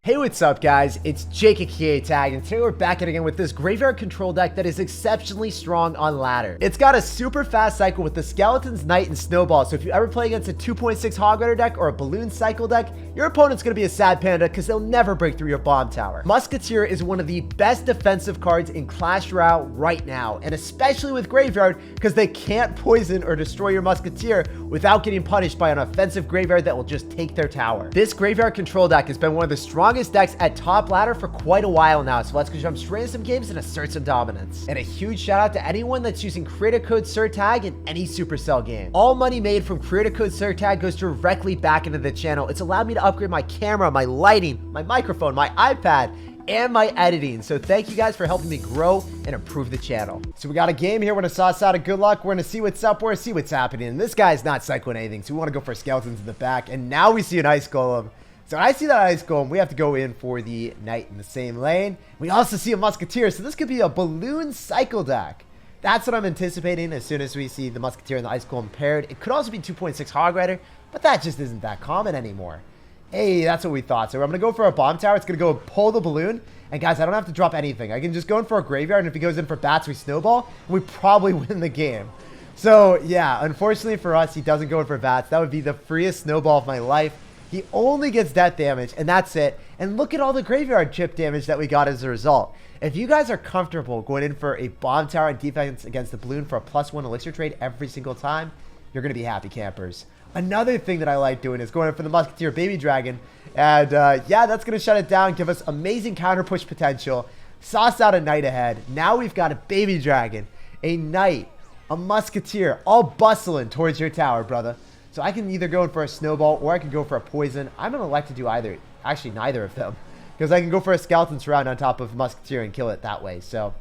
Hey, what's up guys? It's Jake aka Tag, and today we're back at it again with this graveyard control deck that is exceptionally strong on ladder. It's got a super fast cycle with the Skeletons, Knight, and Snowball, so if you ever play against a 2.6 Hog Rider deck or a Balloon Cycle deck, your opponent's gonna be a sad panda because they'll never break through your bomb tower. Musketeer is one of the best defensive cards in Clash Royale right now, and especially with graveyard because they can't poison or destroy your Musketeer without getting punished by an offensive graveyard that will just take their tower. This graveyard control deck has been one of the strongest decks at top ladder for quite a while now, so let's go jump straight into some games and assert some dominance. And a huge shout out to anyone that's using creator code SirTag in any Supercell game. All money made from creator code SirTag goes directly back into the channel. It's allowed me to upgrade my camera, my lighting, my microphone, my iPad, and my editing. So thank you guys for helping me grow and improve the channel. So we got a game here. We're gonna sauce out a good luck. We're gonna see what's up. We're gonna see what's happening. And this guy's not cycling anything, so we want to go for Skeletons in the back. And now we see an Ice Golem. So when I see that Ice Golem, we have to go in for the Knight in the same lane. We also see a Musketeer, so this could be a Balloon Cycle deck. That's what I'm anticipating as soon as we see the Musketeer and the Ice Golem paired. It could also be 2.6 Hog Rider, but that just isn't that common anymore. Hey, that's what we thought. So I'm going to go for a Bomb Tower. It's going to go pull the Balloon. And guys, I don't have to drop anything. I can just go in for a Graveyard, and if he goes in for Bats, we Snowball, and we probably win the game. So yeah, unfortunately for us, he doesn't go in for Bats. That would be the freest Snowball of my life. He only gets death damage, and that's it. And look at all the graveyard chip damage that we got as a result. If you guys are comfortable going in for a Bomb Tower and defense against the Balloon for a +1 elixir trade every single time, you're going to be happy campers. Another thing that I like doing is going in for the Musketeer Baby Dragon. And yeah, that's going to shut it down, give us amazing counter push potential. Sauce out a Knight ahead. Now we've got a Baby Dragon, a Knight, a Musketeer, all bustling towards your tower, brother. So I can either go in for a Snowball or I can go for a Poison. I'm going to elect to do either. Actually, neither of them. Because I can go for a Skeleton Surround on top of Musketeer and kill it that way. So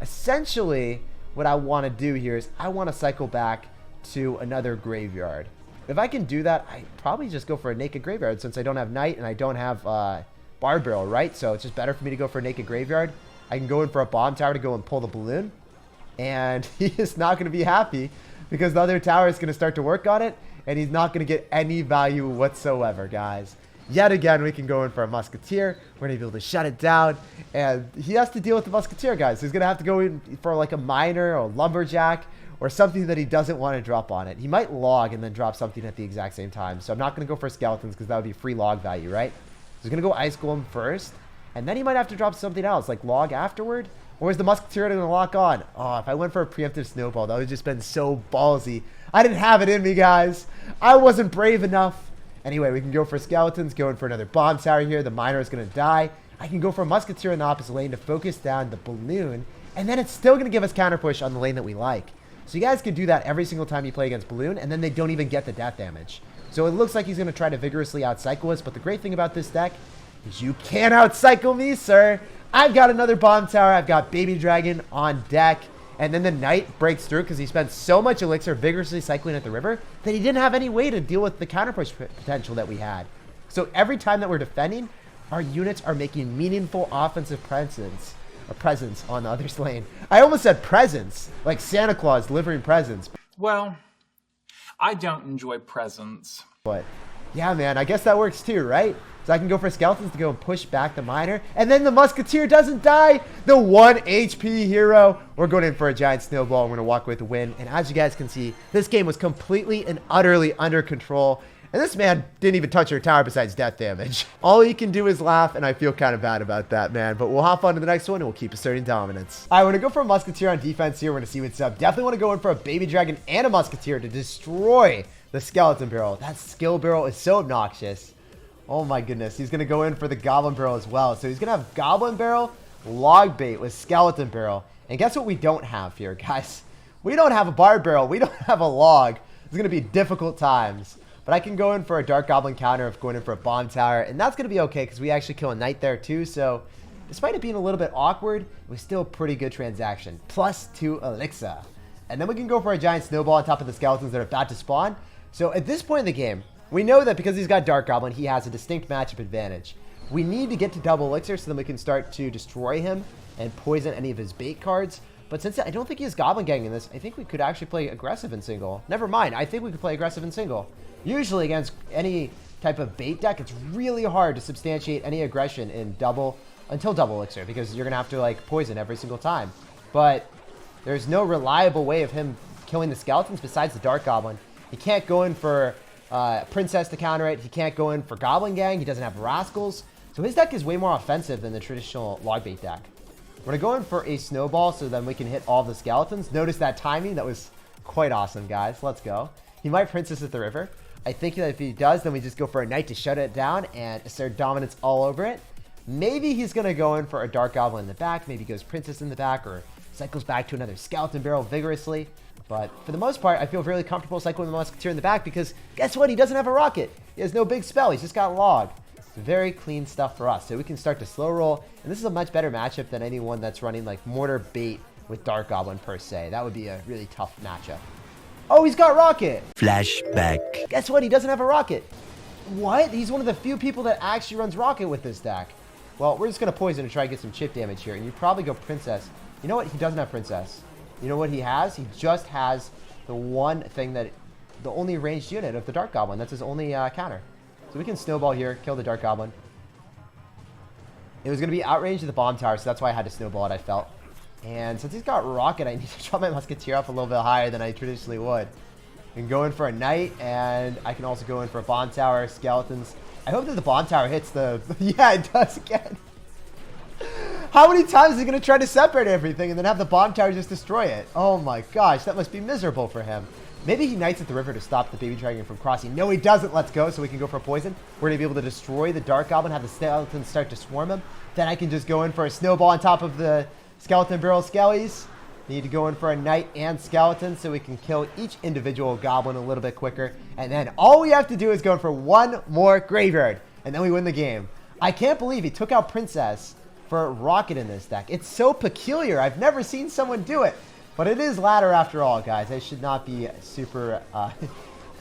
essentially, what I want to do here is I want to cycle back to another Graveyard. If I can do that, I probably just go for a Naked Graveyard since I don't have Knight and I don't have Barb Barrel, right? So it's just better for me to go for a Naked Graveyard. I can go in for a Bomb Tower to go and pull the Balloon. And he is not going to be happy because the other tower is going to start to work on it. And he's not going to get any value whatsoever, guys. Yet again, we can go in for a Musketeer. We're going to be able to shut it down. And he has to deal with the Musketeer, guys. He's going to have to go in for like a Miner or a Lumberjack or something that he doesn't want to drop on it. He might log and then drop something at the exact same time. So I'm not going to go for Skeletons because that would be free log value, right? So he's going to go Ice Golem first. And then he might have to drop something else, like log afterward. Or is the Musketeer going to lock on? Oh, if I went for a preemptive Snowball, that would have just been so ballsy. I didn't have it in me, guys. I wasn't brave enough. Anyway, we can go for Skeletons, going for another Bomb Tower here. The Miner is going to die. I can go for a Musketeer in the opposite lane to focus down the Balloon. And then it's still going to give us counter push on the lane that we like. So you guys can do that every single time you play against Balloon, and then they don't even get the death damage. So it looks like he's going to try to vigorously outcycle us, but the great thing about this deck is you can't outcycle me, sir. I've got another Bomb Tower. I've got Baby Dragon on deck. And then the Knight breaks through because he spent so much elixir vigorously cycling at the river that he didn't have any way to deal with the counter push potential that we had. So every time that we're defending, our units are making meaningful offensive presence on the other's lane. I almost said presents, like Santa Claus delivering presents. Well, I don't enjoy presents. But yeah, man, I guess that works too, right? So I can go for Skeletons to go and push back the Miner. And then the Musketeer doesn't die. The 1 HP hero. We're going in for a giant Snowball. We're going to walk away with the win. And as you guys can see, this game was completely and utterly under control. And this man didn't even touch your tower besides death damage. All he can do is laugh, and I feel kind of bad about that, man. But we'll hop on to the next one, and we'll keep asserting dominance. All right, we're going to go for a Musketeer on defense here. We're going to see what's up. Definitely want to go in for a Baby Dragon and a Musketeer to destroy the Skeleton Barrel. That Skill Barrel is so obnoxious. Oh my goodness. He's going to go in for the Goblin Barrel as well. So he's going to have Goblin Barrel, Log Bait with Skeleton Barrel. And guess what we don't have here, guys? We don't have a Barb Barrel. We don't have a Log. It's going to be difficult times. But I can go in for a Dark Goblin counter of going in for a Bomb Tower. And that's going to be okay because we actually kill a Knight there too. So despite it being a little bit awkward, it was still a pretty good transaction. +2 elixir. And then we can go for a giant Snowball on top of the Skeletons that are about to spawn. So at this point in the game, we know that because he's got Dark Goblin, he has a distinct matchup advantage. We need to get to double elixir so then we can start to destroy him and poison any of his bait cards. But since I don't think he has Goblin Gang in this, I think we could actually play aggressive in single. Never mind, I think we could play aggressive in single. Usually against any type of bait deck, it's really hard to substantiate any aggression in double elixir, because you're gonna have to like poison every single time. But there's no reliable way of him killing the skeletons besides the Dark Goblin. He can't go in for Princess to counter it. He can't go in for Goblin Gang. He doesn't have Rascals. So his deck is way more offensive than the traditional log bait deck. We're gonna go in for a Snowball so then we can hit all the skeletons. Notice that timing. That was quite awesome, guys. Let's go. He might Princess at the river. I think that if he does, then we just go for a Knight to shut it down and assert dominance all over it. Maybe he's gonna go in for a Dark Goblin in the back. Maybe he goes Princess in the back, or cycles back to another Skeleton Barrel vigorously. But for the most part, I feel really comfortable cycling the Musketeer in the back because guess what? He doesn't have a rocket. He has no big spell. He's just got log. It's very clean stuff for us. So we can start to slow roll. And this is a much better matchup than anyone that's running like Mortar Bait with Dark Goblin per se. That would be a really tough matchup. Oh, he's got rocket. Flashback. Guess what? He doesn't have a rocket. What? He's one of the few people that actually runs rocket with this deck. Well, we're just going to poison to try to get some chip damage here. And you probably go Princess. You know what? He doesn't have Princess. You know what he has? He just has the one thing that, the only ranged unit of the Dark Goblin. That's his only counter. So we can Snowball here, kill the Dark Goblin. It was going to be outranged to the Bomb Tower, so that's why I had to Snowball it, I felt. And since he's got Rocket, I need to drop my Musketeer up a little bit higher than I traditionally would. I can go in for a Knight, and I can also go in for a Bomb Tower, Skeletons. I hope that the Bomb Tower hits the... Yeah, it does again. How many times is he going to try to separate everything and then have the Bomb Tower just destroy it? Oh my gosh, that must be miserable for him. Maybe he Knights at the river to stop the Baby Dragon from crossing. No, he doesn't. Let's go, so we can go for a poison. We're going to be able to destroy the Dark Goblin, have the Skeletons start to swarm him. Then I can just go in for a Snowball on top of the Skeleton Barrel Skellies. Need to go in for a Knight and Skeleton so we can kill each individual Goblin a little bit quicker. And then all we have to do is go in for one more Graveyard. And then we win the game. I can't believe he took out Princess for Rocket in this deck. It's so peculiar. I've never seen someone do it. But it is ladder after all, guys. I should not be super, I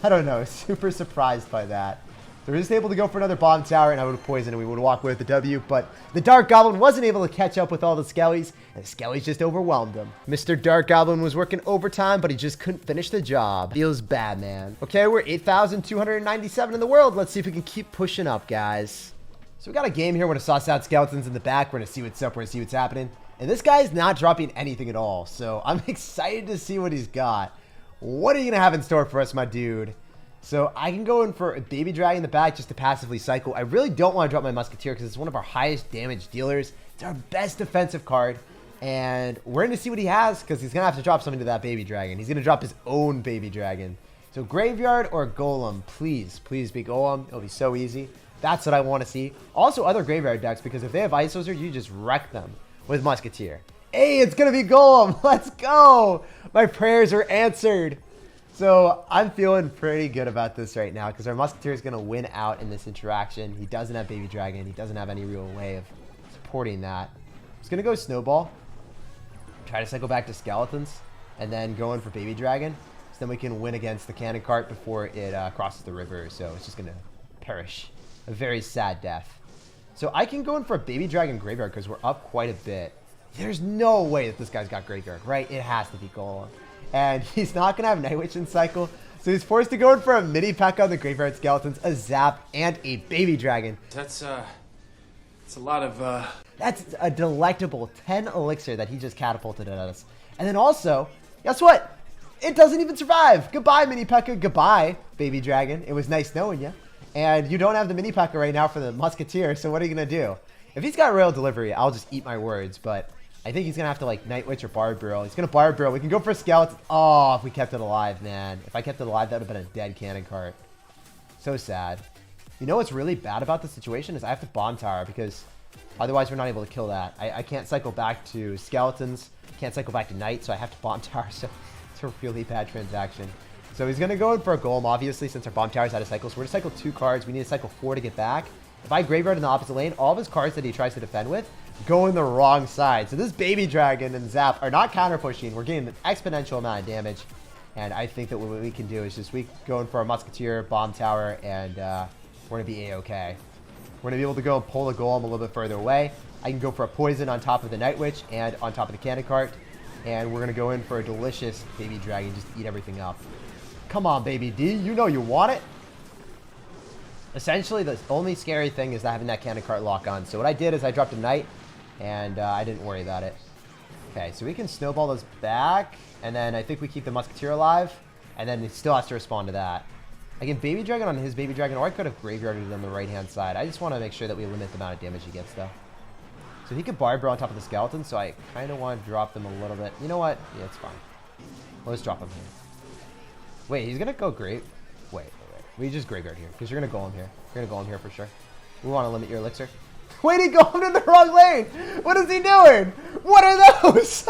don't know, super surprised by that. So we're just able to go for another Bomb Tower, and I would have poisoned, and we would have walked away with the W. But the Dark Goblin wasn't able to catch up with all the Skellies, and the Skellies just overwhelmed him. Mr. Dark Goblin was working overtime, but he just couldn't finish the job. Feels bad, man. Okay, we're 8,297 in the world. Let's see if we can keep pushing up, guys. So we got a game here. We're going to sauce out Skeletons in the back. We're going to see what's up. We're going to see what's happening. And this guy's not dropping anything at all. So I'm excited to see what he's got. What are you going to have in store for us, my dude? So I can go in for a Baby Dragon in the back just to passively cycle. I really don't want to drop my Musketeer because it's one of our highest damage dealers. It's our best defensive card. And we're going to see what he has because he's going to have to drop something to that Baby Dragon. He's going to drop his own Baby Dragon. So Graveyard or Golem, please. Please be Golem. It'll be so easy. That's what I want to see. Also other Graveyard decks, because if they have Ice Wizard, you just wreck them with Musketeer. Hey, it's going to be Golem. Let's go. My prayers are answered. So I'm feeling pretty good about this right now because our Musketeer is going to win out in this interaction. He doesn't have Baby Dragon. He doesn't have any real way of supporting that. I'm just going to go Snowball. Try to cycle back to Skeletons. And then go in for Baby Dragon. So then we can win against the Cannon Cart before it crosses the river. So it's just going to perish. A very sad death. So I can go in for a Baby Dragon Graveyard because we're up quite a bit. There's no way that this guy's got Graveyard, right? It has to be Golem. And he's not going to have Night Witch in cycle. So he's forced to go in for a mini pack on the Graveyard Skeletons, a Zap, and a Baby Dragon. That's a lot of... That's a delectable 10 elixir that he just catapulted at us. And then also, guess what? It doesn't even survive. Goodbye, Mini P.E.K.K.A. Goodbye, Baby Dragon. It was nice knowing you. And you don't have the Mini P.E.K.K.A. right now for the Musketeer, so what are you going to do? If he's got Royal Delivery, I'll just eat my words, but I think he's going to have to, like, Night Witch or Bard Barrel. He's going to Bard Barrel. We can go for a Skeleton. Oh, if we kept it alive, man. If I kept it alive, that would have been a dead Cannon Cart. So sad. You know what's really bad about this situation is I have to Bomb Tower because otherwise we're not able to kill that. I can't cycle back to Skeletons. Can't cycle back to Knight, so I have to Bomb Tower, so it's a really bad transaction. So he's going to go in for a Golem, obviously, since our Bomb Tower's out of cycle. So we're going to cycle 2 cards. We need to cycle 4 to get back. If I Graveyard in the opposite lane, all of his cards that he tries to defend with go in the wrong side. So this Baby Dragon and Zap are not counter pushing. We're getting an exponential amount of damage. And I think that what we can do is just we go in for a Musketeer, Bomb Tower, and we're going to be A-okay. We're going to be able to go and pull the Golem a little bit further away. I can go for a Poison on top of the Night Witch and on top of the Cannon Cart. And we're going to go in for a delicious Baby Dragon just to eat everything up. Come on, Baby D. You know you want it. Essentially, the only scary thing is having that cannon cart lock on. So what I did is I dropped a knight, and I didn't worry about it. Okay, so we can snowball those back, and then I think we keep the musketeer alive, and then he still has to respond to that. I can baby dragon on his baby dragon, or I could have graveyarded it on the right-hand side. I just want to make sure that we limit the amount of damage he gets, though. So he could Barbaro on top of the skeleton, so I kind of want to drop them a little bit. You know what? Yeah, it's fine. Let's drop him here. Wait, he's going to go great. Wait. We just graveyard here, because you're going to golem here. You're going to golem here for sure. We want to limit your elixir. Wait, he golemed in the wrong lane! What is he doing? What are those?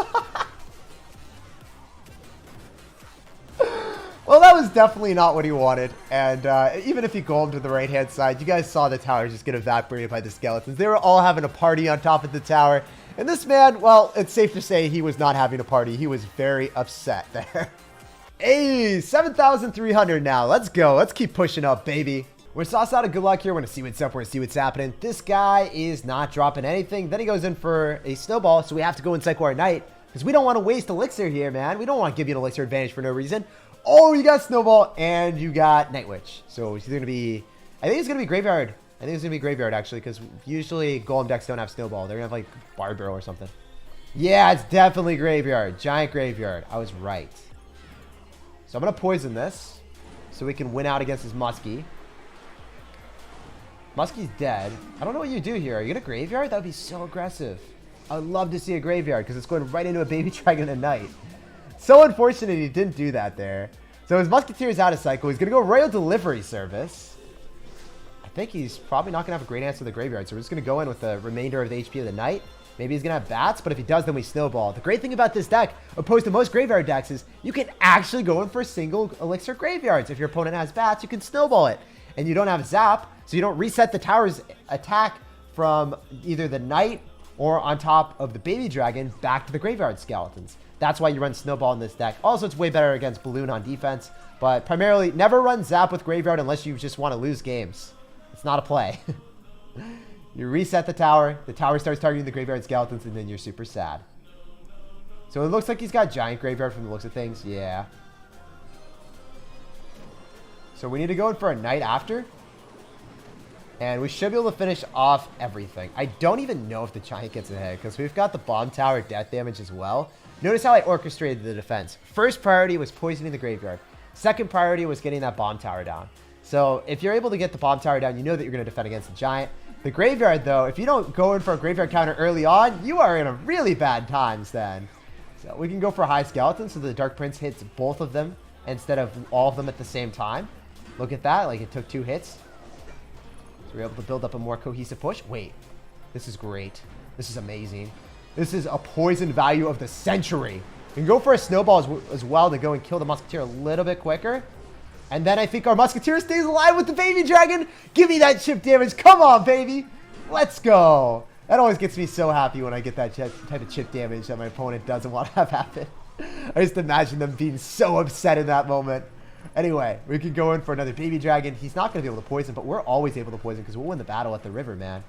Well, that was definitely not what he wanted. And even if he golemed to the right-hand side, you guys saw the tower just get evaporated by the skeletons. They were all having a party on top of the tower. And this man, well, it's safe to say he was not having a party. He was very upset there. Hey, 7,300 now. Let's go. Let's keep pushing up, baby. We're sauce out of good luck here. We're going to see what's up. We're going to see what's happening. This guy is not dropping anything. Then he goes in for a snowball, so we have to go in SirTagCR Knight because we don't want to waste elixir here, man. We don't want to give you an elixir advantage for no reason. Oh, you got snowball and you got Night Witch. So it's going to be, I think it's going to be graveyard. I think it's going to be graveyard, actually, because usually golem decks don't have snowball. They're going to have, like, Barbaro or something. Yeah, it's definitely graveyard. Giant graveyard. I was right. So I'm going to poison this so we can win out against his Muskie. Muskie's dead. I don't know what you do here. Are you going to graveyard? That would be so aggressive. I would love to see a graveyard because it's going right into a baby dragon at night. So unfortunate he didn't do that there. So his Musketeer is out of cycle. He's going to go Royal Delivery Service. I think he's probably not going to have a great answer to the graveyard. So we're just going to go in with the remainder of the HP of the night. Maybe he's going to have bats, but if he does, then we snowball. The great thing about this deck, opposed to most graveyard decks, is you can actually go in for single elixir graveyards. If your opponent has bats, you can snowball it. And you don't have zap, so you don't reset the tower's attack from either the knight or on top of the baby dragon back to the graveyard skeletons. That's why you run snowball in this deck. Also, it's way better against balloon on defense, but primarily never run zap with graveyard unless you just want to lose games. It's not a play. You reset the tower starts targeting the graveyard skeletons, and then you're super sad. So it looks like he's got giant graveyard from the looks of things. Yeah. So we need to go in for a knight after. And we should be able to finish off everything. I don't even know if the giant gets ahead because we've got the bomb tower death damage as well. Notice how I orchestrated the defense. First priority was poisoning the graveyard. Second priority was getting that bomb tower down. So if you're able to get the bomb tower down, you know that you're going to defend against the giant. The graveyard, though, if you don't go in for a graveyard counter early on, you are in a really bad times then. So we can go for a high skeleton so the Dark Prince hits both of them instead of all of them at the same time. Look at that. Like, it took 2 hits. So we're able to build up a more cohesive push. Wait. This is great. This is amazing. This is a poison value of the century. We can go for a snowball as well to go and kill the Musketeer a little bit quicker. And then I think our Musketeer stays alive with the baby dragon. Give me that chip damage. Come on, baby. Let's go. That always gets me so happy when I get that type of chip damage that my opponent doesn't want to have happen. I just imagine them being so upset in that moment. Anyway, we can go in for another baby dragon. He's not going to be able to poison, but we're always able to poison because we'll win the battle at the river, man.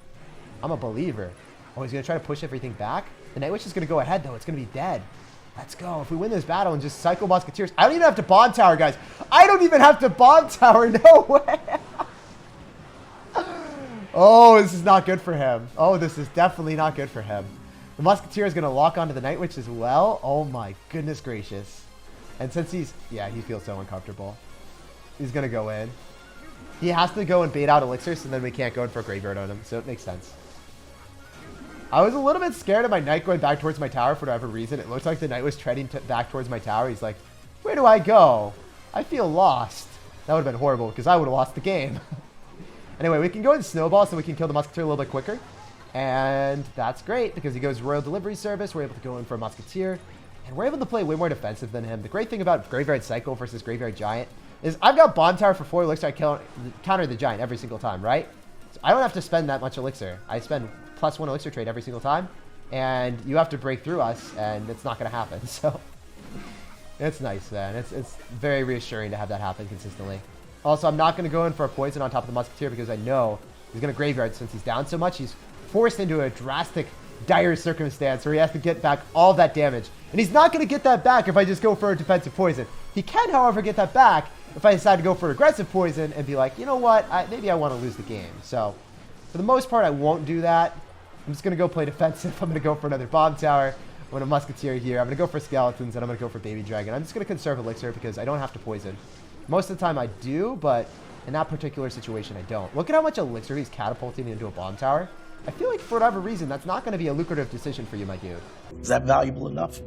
I'm a believer. Oh, he's going to try to push everything back. The Night Witch is going to go ahead, though. It's going to be dead. Let's go. If we win this battle and just cycle Musketeers. I don't even have to bomb tower, guys. I don't even have to bomb tower. No way. Oh, this is not good for him. Oh, this is definitely not good for him. The Musketeer is going to lock onto the Night Witch as well. Oh, my goodness gracious. And since he feels so uncomfortable. He's going to go in. He has to go and bait out elixirs, so then we can't go in for a graveyard on him. So it makes sense. I was a little bit scared of my knight going back towards my tower for whatever reason. It looked like the knight was treading back towards my tower. He's like, where do I go? I feel lost. That would have been horrible because I would have lost the game. Anyway, we can go in snowball so we can kill the Musketeer a little bit quicker. And that's great because he goes Royal Delivery Service. We're able to go in for a Musketeer. And we're able to play way more defensive than him. The great thing about Graveyard Cycle versus Graveyard Giant is I've got Bomb Tower for 4 elixir. I counter the Giant every single time, right? So I don't have to spend that much elixir. I spend +1 elixir trade every single time. And you have to break through us, and it's not going to happen. So it's nice, man. It's very reassuring to have that happen consistently. Also, I'm not going to go in for a poison on top of the Musketeer because I know he's going to Graveyard since he's down so much. He's forced into a drastic, dire circumstance where he has to get back all of that damage. And he's not going to get that back if I just go for a defensive poison. He can, however, get that back if I decide to go for aggressive poison and be like, you know what, maybe I want to lose the game. So for the most part, I won't do that. I'm just going to go play defensive. I'm going to go for another bomb tower. I'm going to musketeer here. I'm going to go for skeletons, and I'm going to go for baby dragon. I'm just going to conserve elixir because I don't have to poison. Most of the time I do, but in that particular situation, I don't. Look at how much elixir he's catapulting into a bomb tower. I feel like for whatever reason, that's not going to be a lucrative decision for you, my dude. Is that valuable enough?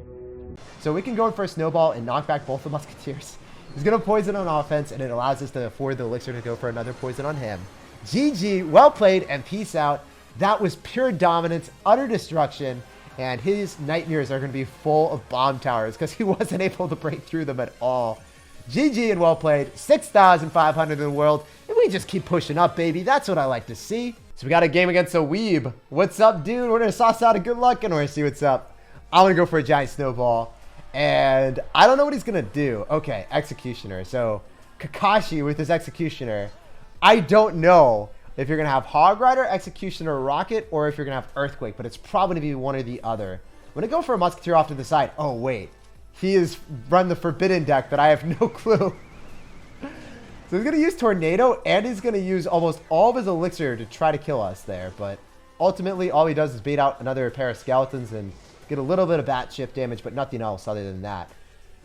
So we can go in for a snowball and knock back both the musketeers. He's going to poison on offense, and it allows us to afford the elixir to go for another poison on him. GG, well played, and peace out. That was pure dominance, utter destruction, and his nightmares are going to be full of bomb towers because he wasn't able to break through them at all. GG and well played. 6,500 in the world, and we just keep pushing up, baby. That's what I like to see. So we got a game against a weeb. What's up, dude? We're going to sauce out a good luck, and we're going to see what's up. I'm going to go for a giant snowball, and I don't know what he's going to do. Okay, Executioner. So Kakashi with his Executioner. I don't know if you're going to have Hog Rider, Executioner, Rocket, or if you're going to have Earthquake, but it's probably going to be one or the other. I'm going to go for a Musketeer off to the side. Oh, wait. He has run the Forbidden deck, but I have no clue. So he's going to use Tornado, and he's going to use almost all of his Elixir to try to kill us there, but ultimately all he does is bait out another pair of Skeletons and get a little bit of bat chip damage, but nothing else other than that.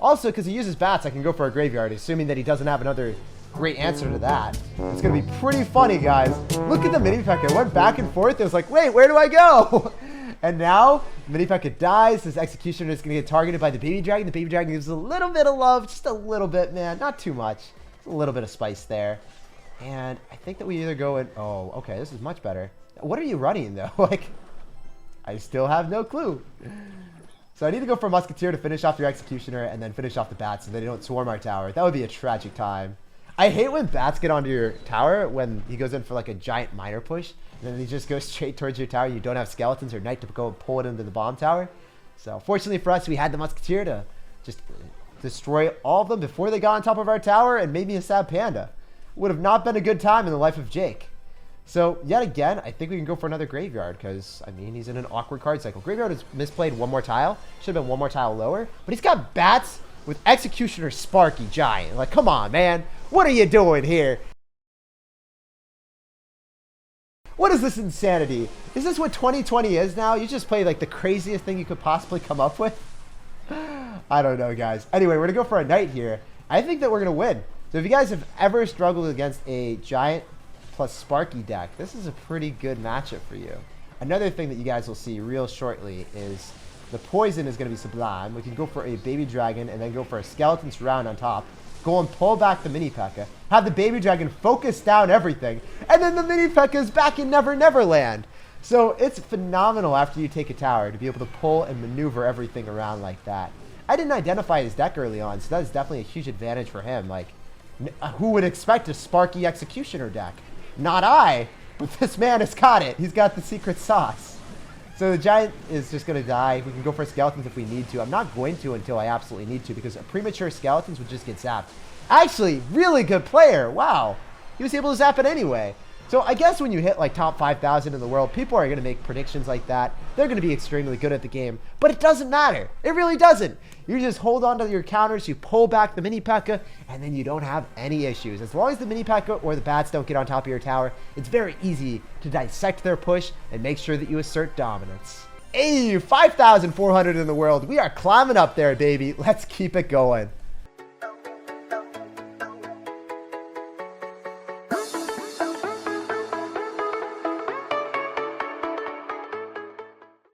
Also, because he uses bats, I can go for a Graveyard, assuming that he doesn't have another great answer to that. It's going to be pretty funny, guys. Look at the Mini P.E.K.K.A. It went back and forth. It was like, wait, where do I go? And now, Mini P.E.K.K.A. dies. His Executioner is going to get targeted by the Baby Dragon. The Baby Dragon gives a little bit of love. Just a little bit, man. Not too much. Just a little bit of spice there. And I think that we either go in... Oh, okay. This is much better. What are you running, though? Like, I still have no clue. So I need to go for a Musketeer to finish off your Executioner and then finish off the bats so they don't swarm our tower. That would be a tragic time. I hate when bats get onto your tower when he goes in for like a giant minor push. And then he just goes straight towards your tower. You don't have Skeletons or Knight to go and pull it into the bomb tower. So fortunately for us, we had the Musketeer to just destroy all of them before they got on top of our tower and made me a sad panda. Would have not been a good time in the life of Jake. So yet again, I think we can go for another Graveyard because, I mean, he's in an awkward card cycle. Graveyard has misplayed one more tile. Should have been one more tile lower. But he's got bats with Executioner Sparky Giant. Like, come on, man. What are you doing here? What is this insanity? Is this what 2020 is now? You just play like the craziest thing you could possibly come up with? I don't know, guys. Anyway, we're going to go for a Knight here. I think that we're going to win. So if you guys have ever struggled against a Giant plus Sparky deck, this is a pretty good matchup for you. Another thing that you guys will see real shortly is the poison is going to be Sublime. We can go for a Baby Dragon and then go for a Skeleton Surround on top. Go and pull back the Mini P.E.K.K.A. Have the Baby Dragon focus down everything. And then the Mini P.E.K.K.A. is back in Never Never Land. So it's phenomenal after you take a tower to be able to pull and maneuver everything around like that. I didn't identify his deck early on, so that is definitely a huge advantage for him. Like, who would expect a Sparky Executioner deck? Not I, but this man has got it. He's got the secret sauce. So the Giant is just going to die. We can go for Skeletons if we need to. I'm not going to until I absolutely need to because a premature Skeletons would just get zapped. Actually, really good player. Wow. He was able to zap it anyway. So I guess when you hit like top 5,000 in the world, people are going to make predictions like that. They're going to be extremely good at the game. But it doesn't matter. It really doesn't. You just hold on to your counters, you pull back the Mini P.E.K.K.A, and then you don't have any issues. As long as the Mini P.E.K.K.A or the bats don't get on top of your tower, it's very easy to dissect their push and make sure that you assert dominance. Hey, 5,400 in the world. We are climbing up there, baby. Let's keep it going.